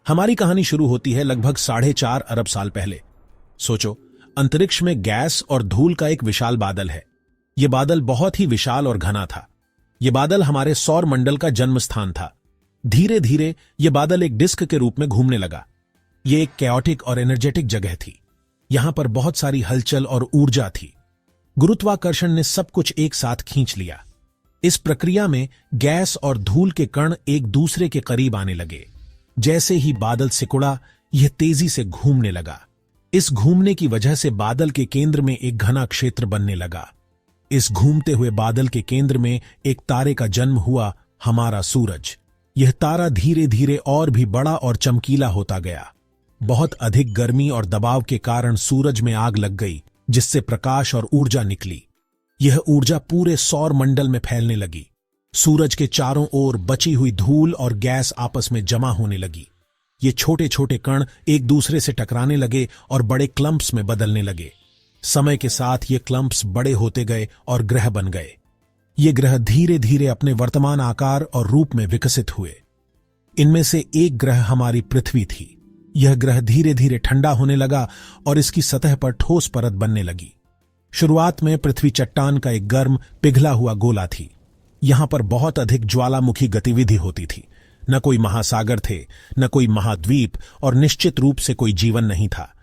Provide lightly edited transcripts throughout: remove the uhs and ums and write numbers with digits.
हमारी कहानी शुरू होती है लगभग 4.5 अरब साल पहले। सोचो, अंतरिक्ष में गैस और धूल का एक विशाल बादल है। यह बादल बहुत ही विशाल और घना था। यह बादल हमारे सौर मंडल का जन्म स्थान था। धीरे धीरे यह बादल एक डिस्क के रूप में घूमने लगा। यह एक कैओटिक और एनर्जेटिक जगह थी। यहां पर बहुत सारी हलचल और ऊर्जा थी। गुरुत्वाकर्षण ने सब कुछ एक साथ खींच लिया। इस प्रक्रिया में गैस और धूल के कण एक दूसरे के करीब आने लगे। जैसे ही बादल सिकुड़ा, यह तेजी से घूमने लगा। इस घूमने की वजह से बादल के केंद्र में एक घना क्षेत्र बनने लगा। इस घूमते हुए बादल के केंद्र में एक तारे का जन्म हुआ, हमारा सूरज। यह तारा धीरे धीरे और भी बड़ा और चमकीला होता गया। बहुत अधिक गर्मी और दबाव के कारण सूरज में आग लग गई, जिससे प्रकाश और ऊर्जा निकली। यह ऊर्जा पूरे सौर मंडल में फैलने लगी। सूरज के चारों ओर बची हुई धूल और गैस आपस में जमा होने लगी। ये छोटे छोटे कण एक दूसरे से टकराने लगे और बड़े क्लम्प्स में बदलने लगे। समय के साथ ये क्लम्प्स बड़े होते गए और ग्रह बन गए। ये ग्रह धीरे धीरे अपने वर्तमान आकार और रूप में विकसित हुए। इनमें से एक ग्रह हमारी पृथ्वी थी। यह ग्रह धीरे धीरे ठंडा होने लगा और इसकी सतह पर ठोस परत बनने लगी। शुरुआत में पृथ्वी चट्टान का एक गर्म पिघला हुआ गोला थी। यहां पर बहुत अधिक ज्वालामुखी गतिविधि होती थी। न कोई महासागर थे, न कोई महाद्वीप और निश्चित रूप से कोई जीवन नहीं था।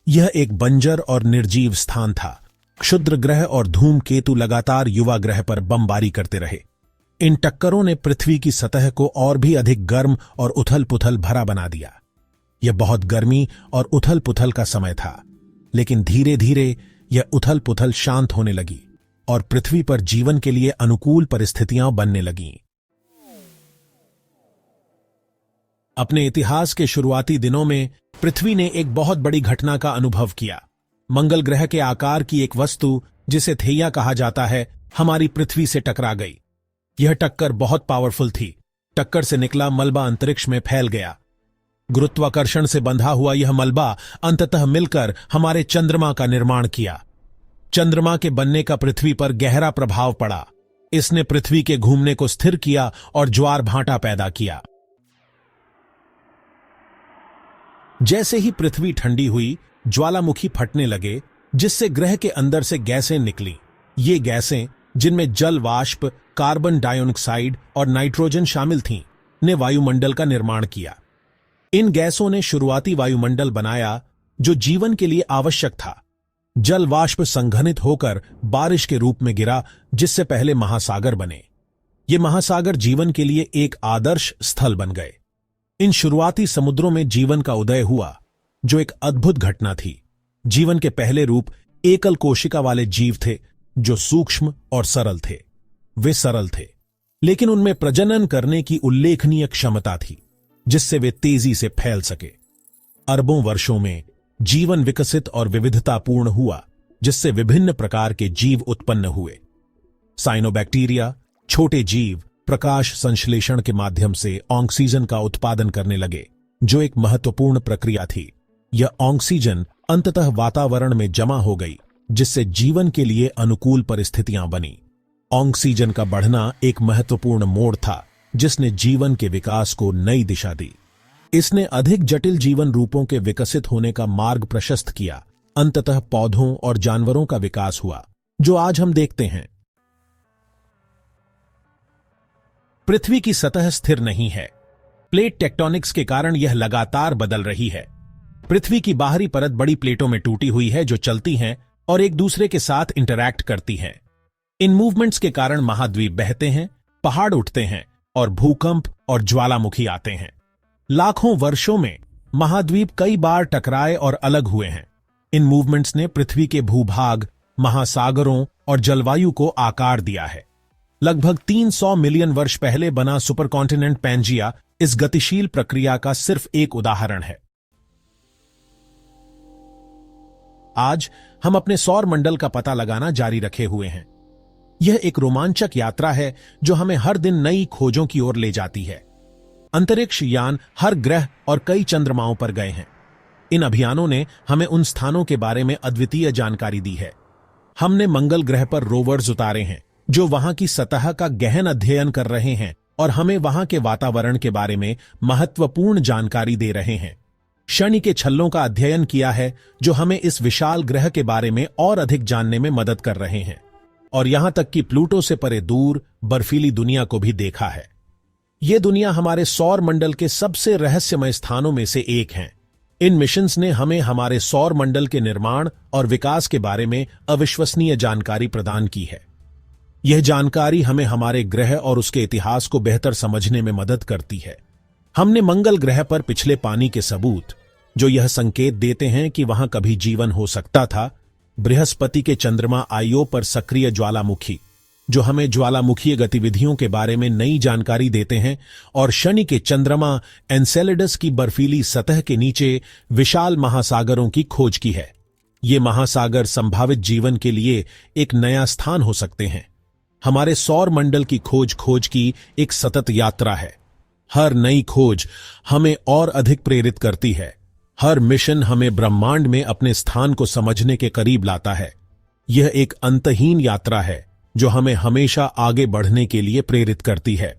यह एक बंजर और निर्जीव स्थान था। क्षुद्र ग्रह और धूमकेतु लगातार युवा ग्रह पर बमबारी करते रहे। इन टक्करों ने पृथ्वी की सतह को और भी अधिक गर्म और उथल पुथल भरा बना दिया। यह बहुत गर्मी और उथल पुथल का समय था, लेकिन धीरे धीरे यह उथल पुथल शांत होने लगी और पृथ्वी पर जीवन के लिए अनुकूल परिस्थितियां बनने लगीं। अपने इतिहास के शुरुआती दिनों में पृथ्वी ने एक बहुत बड़ी घटना का अनुभव किया। मंगल ग्रह के आकार की एक वस्तु, जिसे थेइया कहा जाता है, हमारी पृथ्वी से टकरा गई। यह टक्कर बहुत पावरफुल थी। टक्कर से निकला मलबा अंतरिक्ष में फैल गया। गुरुत्वाकर्षण से बंधा हुआ यह मलबा अंततः मिलकर हमारे चंद्रमा का निर्माण किया। चंद्रमा के बनने का पृथ्वी पर गहरा प्रभाव पड़ा। इसने पृथ्वी के घूमने को स्थिर किया और ज्वार भाटा पैदा किया। जैसे ही पृथ्वी ठंडी हुई, ज्वालामुखी फटने लगे, जिससे ग्रह के अंदर से गैसें निकलीं। ये गैसें, जिनमें जल वाष्प, कार्बन डाइऑक्साइड और नाइट्रोजन शामिल थीं, ने वायुमंडल का निर्माण किया। इन गैसों ने शुरुआती वायुमंडल बनाया, जो जीवन के लिए आवश्यक था। जल वाष्प संघनित होकर बारिश के रूप में गिरा, जिससे पहले महासागर बने। ये महासागर जीवन के लिए एक आदर्श स्थल बन गए। इन शुरुआती समुद्रों में जीवन का उदय हुआ, जो एक अद्भुत घटना थी। जीवन के पहले रूप एकल कोशिका वाले जीव थे, जो सूक्ष्म और सरल थे। वे सरल थे, लेकिन उनमें प्रजनन करने की उल्लेखनीय क्षमता थी, जिससे वे तेजी से फैल सके। अरबों वर्षों में जीवन विकसित और विविधतापूर्ण हुआ, जिससे विभिन्न प्रकार के जीव उत्पन्न हुए। साइनोबैक्टीरिया, छोटे जीव, प्रकाश संश्लेषण के माध्यम से ऑक्सीजन का उत्पादन करने लगे, जो एक महत्वपूर्ण प्रक्रिया थी। यह ऑक्सीजन अंततः वातावरण में जमा हो गई, जिससे जीवन के लिए अनुकूल परिस्थितियां बनी। ऑक्सीजन का बढ़ना एक महत्वपूर्ण मोड़ था, जिसने जीवन के विकास को नई दिशा दी। इसने अधिक जटिल जीवन रूपों के विकसित होने का मार्ग प्रशस्त किया। अंततः पौधों और जानवरों का विकास हुआ, जो आज हम देखते हैं। पृथ्वी की सतह स्थिर नहीं है। प्लेट टेक्टोनिक्स के कारण यह लगातार बदल रही है। पृथ्वी की बाहरी परत बड़ी प्लेटों में टूटी हुई है, जो चलती हैं और एक दूसरे के साथ इंटरैक्ट करती हैं। इन मूवमेंट्स के कारण महाद्वीप बहते हैं, पहाड़ उठते हैं और भूकंप और ज्वालामुखी आते हैं। लाखों वर्षों में महाद्वीप कई बार टकराए और अलग हुए हैं। इन मूवमेंट्स ने पृथ्वी के भूभाग, महासागरों और जलवायु को आकार दिया है। लगभग 300 मिलियन वर्ष पहले बना सुपरकॉन्टिनेंट पैंजिया इस गतिशील प्रक्रिया का सिर्फ एक उदाहरण है। आज हम अपने सौर मंडल का पता लगाना जारी रखे हुए हैं। यह एक रोमांचक यात्रा है, जो हमें हर दिन नई खोजों की ओर ले जाती है। अंतरिक्ष यान हर ग्रह और कई चंद्रमाओं पर गए हैं। इन अभियानों ने हमें उन स्थानों के बारे में अद्वितीय जानकारी दी है। हमने मंगल ग्रह पर रोवर्स उतारे हैं, जो वहां की सतह का गहन अध्ययन कर रहे हैं और हमें वहां के वातावरण के बारे में महत्वपूर्ण जानकारी दे रहे हैं। शनि के छल्लों का अध्ययन किया है जो हमें इस विशाल ग्रह के बारे में और अधिक जानने में मदद कर रहे हैं, और यहां तक कि प्लूटो से परे दूर बर्फीली दुनिया को भी देखा है। ये दुनिया हमारे सौर मंडल के सबसे रहस्यमय स्थानों में से एक है। इन मिशंस ने हमें हमारे सौर मंडल के निर्माण और विकास के बारे में अविश्वसनीय जानकारी प्रदान की है। यह जानकारी हमें हमारे ग्रह और उसके इतिहास को बेहतर समझने में मदद करती है। हमने मंगल ग्रह पर पिछले पानी के सबूत, जो यह संकेत देते हैं कि वहां कभी जीवन हो सकता था, बृहस्पति के चंद्रमा आईओ पर सक्रिय ज्वालामुखी, जो हमें ज्वालामुखीय गतिविधियों के बारे में नई जानकारी देते हैं, और शनि के चंद्रमा एनसेलेडस की बर्फीली सतह के नीचे विशाल महासागरों की खोज की है। ये महासागर संभावित जीवन के लिए एक नया स्थान हो सकते हैं। हमारे सौर मंडल की खोज की एक सतत यात्रा है। हर नई खोज हमें और अधिक प्रेरित करती है। हर मिशन हमें ब्रह्मांड में अपने स्थान को समझने के करीब लाता है। यह एक अंतहीन यात्रा है जो हमें हमेशा आगे बढ़ने के लिए प्रेरित करती है।